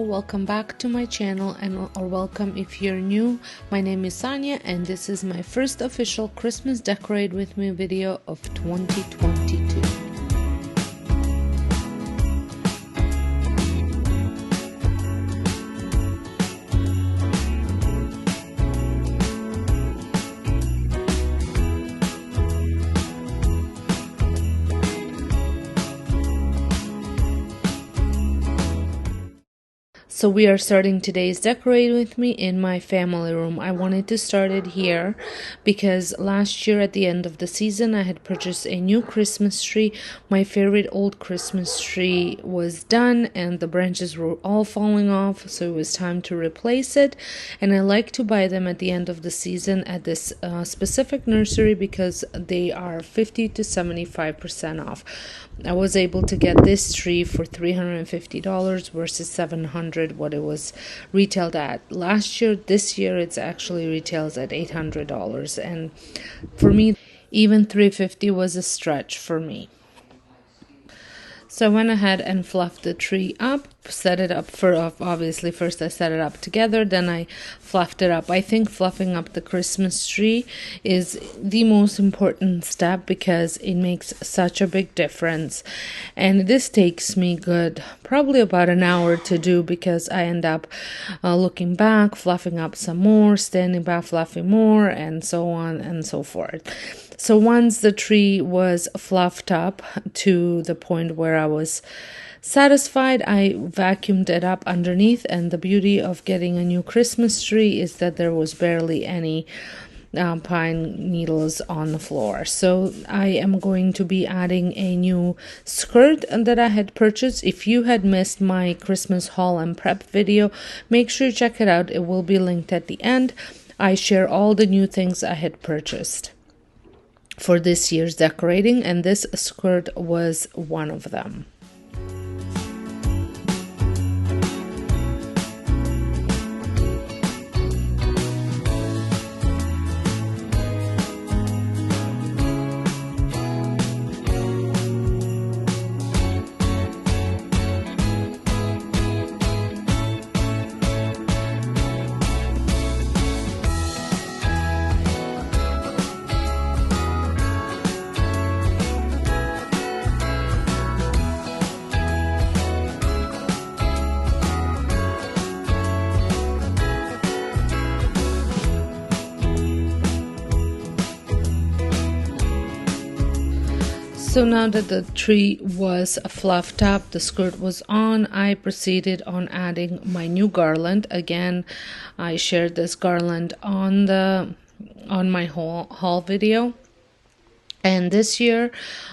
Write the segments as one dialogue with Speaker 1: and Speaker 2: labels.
Speaker 1: welcome back to my channel or welcome if you're new. My name is Sonja and this is my first official Christmas Decorate With Me video of 2022. So we are starting today's Decorate With Me in my family room. I wanted to start it here because last year at the end of the season I had purchased a new Christmas tree. My favorite old Christmas tree was done and the branches were all falling off, so it was time to replace it. And I like to buy them at the end of the season at this specific nursery because they are 50 to 75% off. I was able to get this tree for $350 versus $700 what it was retailed at last year. This year it's actually retails at $800, and for me even $350 was a stretch for me. So I went ahead and fluffed the tree up, set it up for, obviously first I set it up together, then I fluffed it up. I think fluffing up the Christmas tree is the most important step because it makes such a big difference. And this takes me probably about an hour to do because I end up looking back, fluffing up some more, standing back, fluffing more, and so on and so forth. So once the tree was fluffed up to the point where I was satisfied, I vacuumed it up underneath, and the beauty of getting a new Christmas tree is that there was barely any pine needles on the floor. So I am going to be adding a new skirt that I had purchased. If you had missed my Christmas haul and prep video, make sure you check it out. It will be linked at the end. I share all the new things I had purchased for this year's decorating, and this skirt was one of them. So now that the tree was fluffed up, the skirt was on, I proceeded on adding my new garland. Again, I shared this garland on my haul video. And this year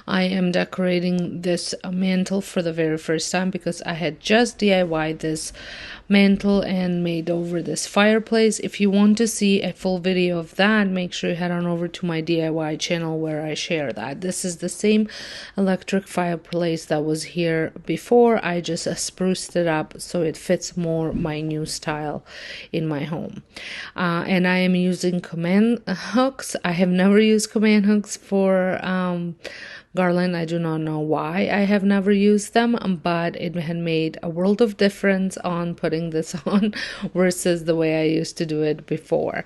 Speaker 1: I am decorating this mantle for the very first time because I had just DIY'd this mantle and made over this fireplace. If you want to see a full video of that, make sure you head on over to my DIY channel where I share that. This is the same electric fireplace that was here before. I just spruced it up so it fits more my new style in my home. And I am using command hooks. I have never used command hooks for garland. I do not know why I have never used them, but it had made a world of difference on putting this on versus the way I used to do it before.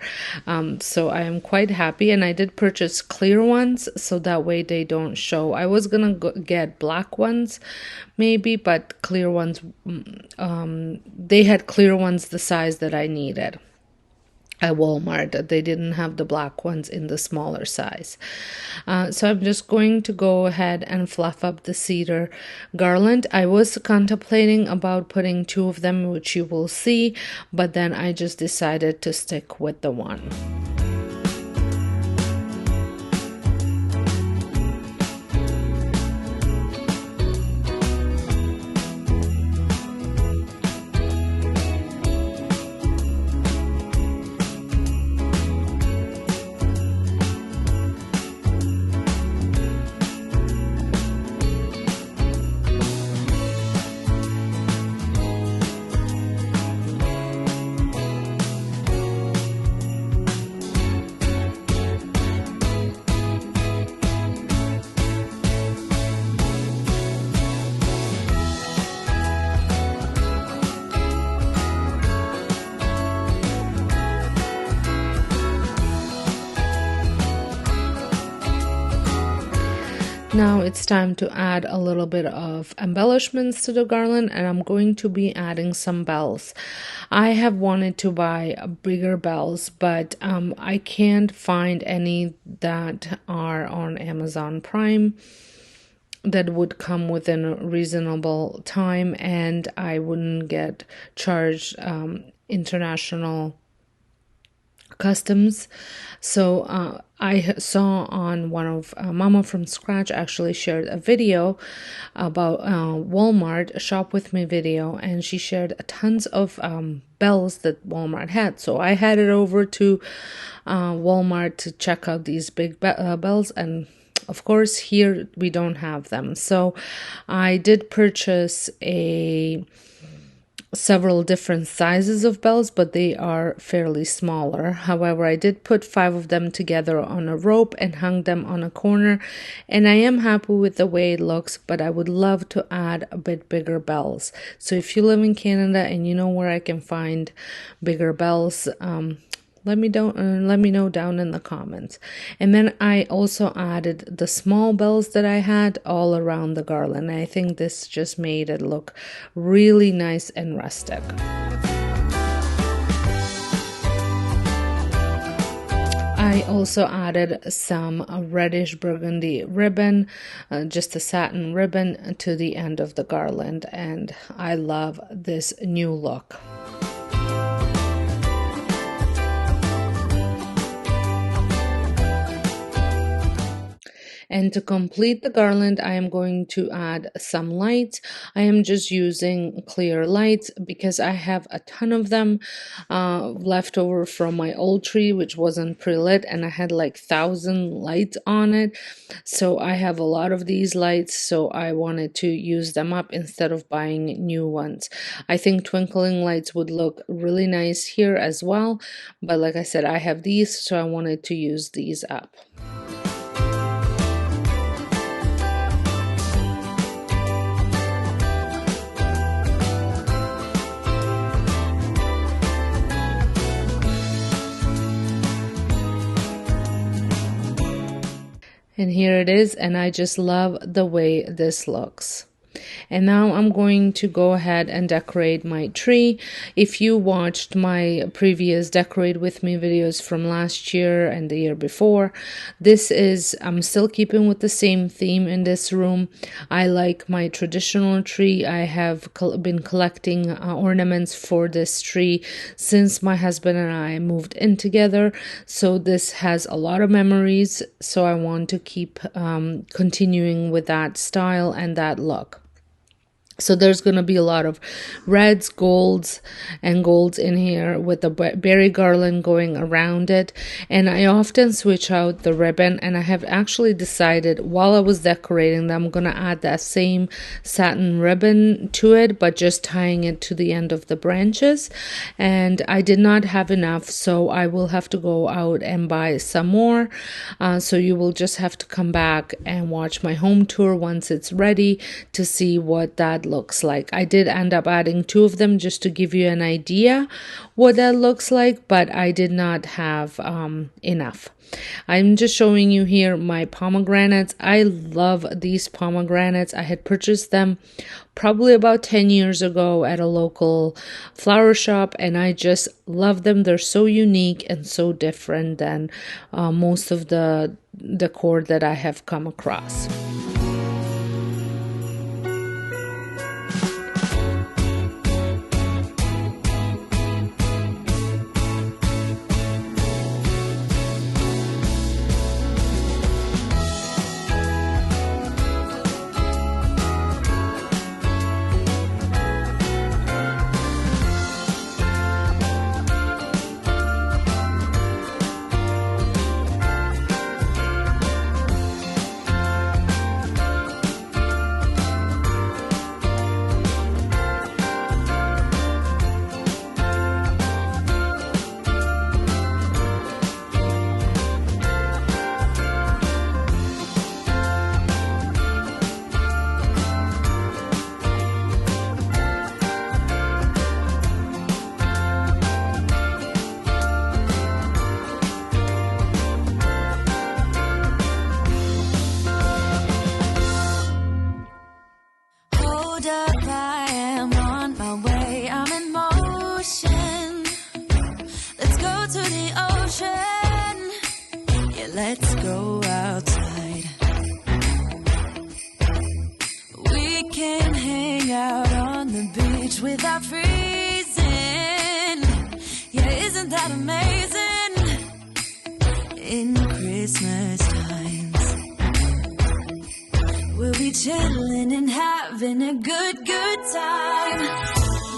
Speaker 1: So I am quite happy, and I did purchase clear ones so that way they don't show. I was gonna get black ones maybe, but clear ones, they had clear ones the size that I needed at Walmart. They didn't have the black ones in the smaller size. So I'm just going to go ahead and fluff up the cedar garland. I was contemplating about putting two of them, which you will see, but then I just decided to stick with the one. Now it's time to add a little bit of embellishments to the garland, and I'm going to be adding some bells. I have wanted to buy bigger bells, but I can't find any that are on Amazon Prime that would come within a reasonable time, and I wouldn't get charged international customs. So I saw on one of Mama from Scratch actually shared a video about Walmart, a shop with me video, and she shared tons of bells that Walmart had. So I headed over to Walmart to check out these big bells, and of course here we don't have them. So I did purchase several different sizes of bells, but they are fairly smaller. However, I did put 5 of them together on a rope and hung them on a corner, and I am happy with the way it looks, but I would love to add a bit bigger bells. So if you live in Canada and you know where I can find bigger bells, let me know down in the comments. And then I also added the small bells that I had all around the garland. I think this just made it look really nice and rustic. I also added some reddish burgundy ribbon, just a satin ribbon to the end of the garland, and I love this new look. And to complete the garland, I am going to add some lights. I am just using clear lights because I have a ton of them left over from my old tree, which wasn't pre-lit, and I had like 1,000 lights on it. So I have a lot of these lights, so I wanted to use them up instead of buying new ones. I think twinkling lights would look really nice here as well, but like I said, I have these, so I wanted to use these up. And here it is, and I just love the way this looks. And now I'm going to go ahead and decorate my tree. If you watched my previous Decorate With Me videos from last year and the year before, I'm still keeping with the same theme in this room. I like my traditional tree. I have been collecting ornaments for this tree since my husband and I moved in together. So this has a lot of memories. So I want to keep continuing with that style and that look. So there's going to be a lot of reds, golds, and golds in here with the berry garland going around it. And I often switch out the ribbon, and I have actually decided while I was decorating that I'm going to add that same satin ribbon to it, but just tying it to the end of the branches. And I did not have enough, so I will have to go out and buy some more. So you will just have to come back and watch my home tour once it's ready to see what that looks like. I did end up adding 2 of them just to give you an idea what that looks like, but I did not have enough. I'm just showing you here my pomegranates. I love these pomegranates. I had purchased them probably about 10 years ago at a local flower shop, and I just love them. They're so unique and so different than most of the decor that I have come across.
Speaker 2: let's go outside. We can hang out on the beach without freezing. Yeah, isn't that amazing? In Christmas times, we'll be chilling and having a good time.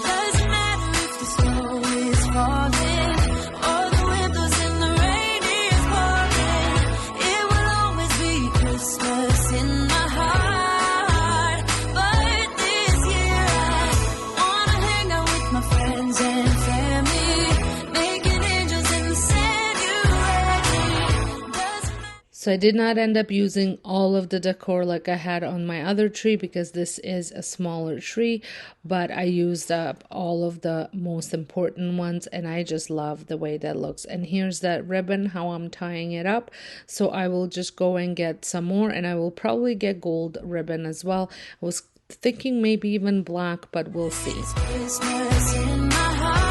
Speaker 2: Doesn't matter if the snow is falling or the wind blows and the rain is pouring. It will always be Christmas in my heart. But this year I wanna hang out with my friends and family, making angels in the sanctuary.
Speaker 1: So I did not end up using all of the decor like I had on my other tree because this is a smaller tree, but I used up all of the most important ones and I just love the way that looks. And here's that ribbon, how I'm tying it up. So I will just go and get some more, and I will probably get gold ribbon as well. I was thinking maybe even black, but we'll see.
Speaker 2: Christmas in my heart.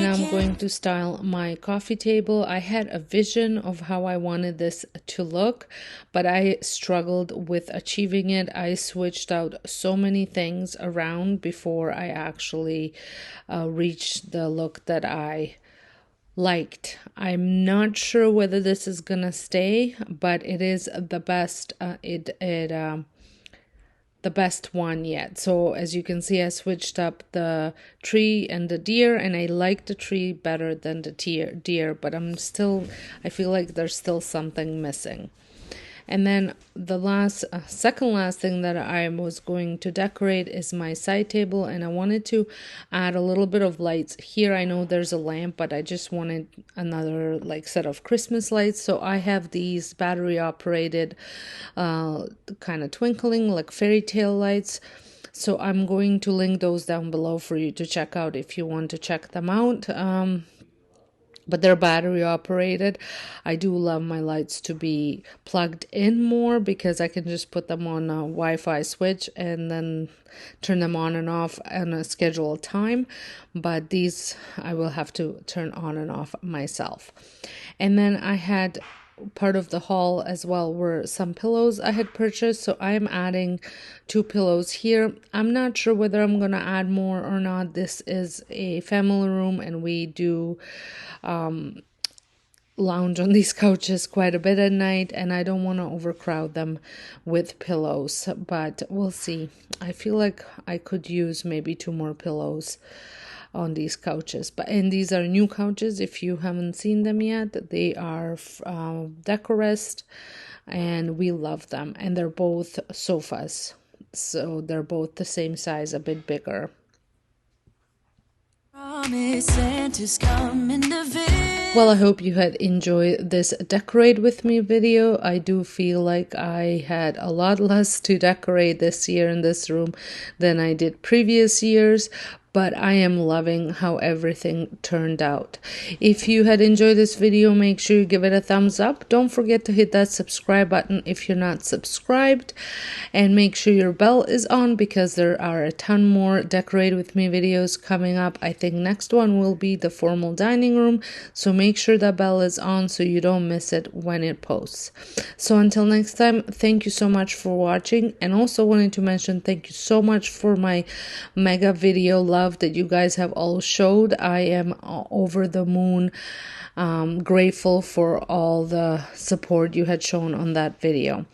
Speaker 1: Now I'm going to style my coffee table. I had a vision of how I wanted this to look, but I struggled with achieving it. I switched out so many things around before I actually reached the look that I liked. I'm not sure whether this is gonna stay, but it is the best. The best one yet. So as you can see, I switched up the tree and the deer, and I like the tree better than the deer, but I feel like there's still something missing. And then the second last thing that I was going to decorate is my side table, and I wanted to add a little bit of lights here. I know there's a lamp, but I just wanted another set of Christmas lights. So I have these battery operated kind of twinkling like fairy tale lights. So I'm going to link those down below for you to check out if you want to check them out. But they're battery operated. I do love my lights to be plugged in more because I can just put them on a Wi-Fi switch and then turn them on and off on a scheduled time. But these I will have to turn on and off myself. And then I had part of the haul as well were some pillows I had purchased, so I'm adding 2 pillows here. I'm not sure whether I'm gonna add more or not. This is a family room and we do lounge on these couches quite a bit at night, and I don't want to overcrowd them with pillows, but we'll see. I feel like I could use maybe 2 more pillows on these couches. And these are new couches. If you haven't seen them yet, they are Decor, and we love them. And they're both sofas, so they're both the same size, a bit bigger. Well, I hope you had enjoyed this decorate with me video. I do feel like I had a lot less to decorate this year in this room than I did previous years, but I am loving how everything turned out. If you had enjoyed this video, make sure you give it a thumbs up. Don't forget to hit that subscribe button if you're not subscribed, and make sure your bell is on because there are a ton more decorate with me videos coming up. I think next one will be the formal dining room, so make sure that bell is on so you don't miss it when it posts. So until next time, thank you so much for watching, and also wanted to mention thank you so much for my mega video love that you guys have all showed. I am over the moon grateful for all the support you had shown on that video.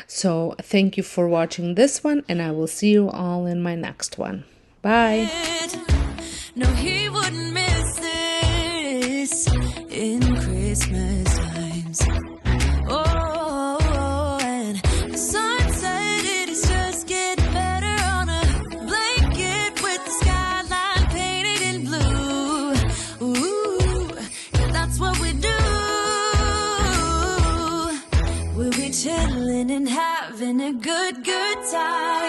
Speaker 1: So thank you for watching this one, and I will see you all in my next one. Bye.
Speaker 2: No, he wouldn't miss this in Christmas times. Oh, and the sunset, it is just getting better on a blanket with the skyline painted in blue. Ooh, yeah, that's what we do. We'll be chilling and having a good time.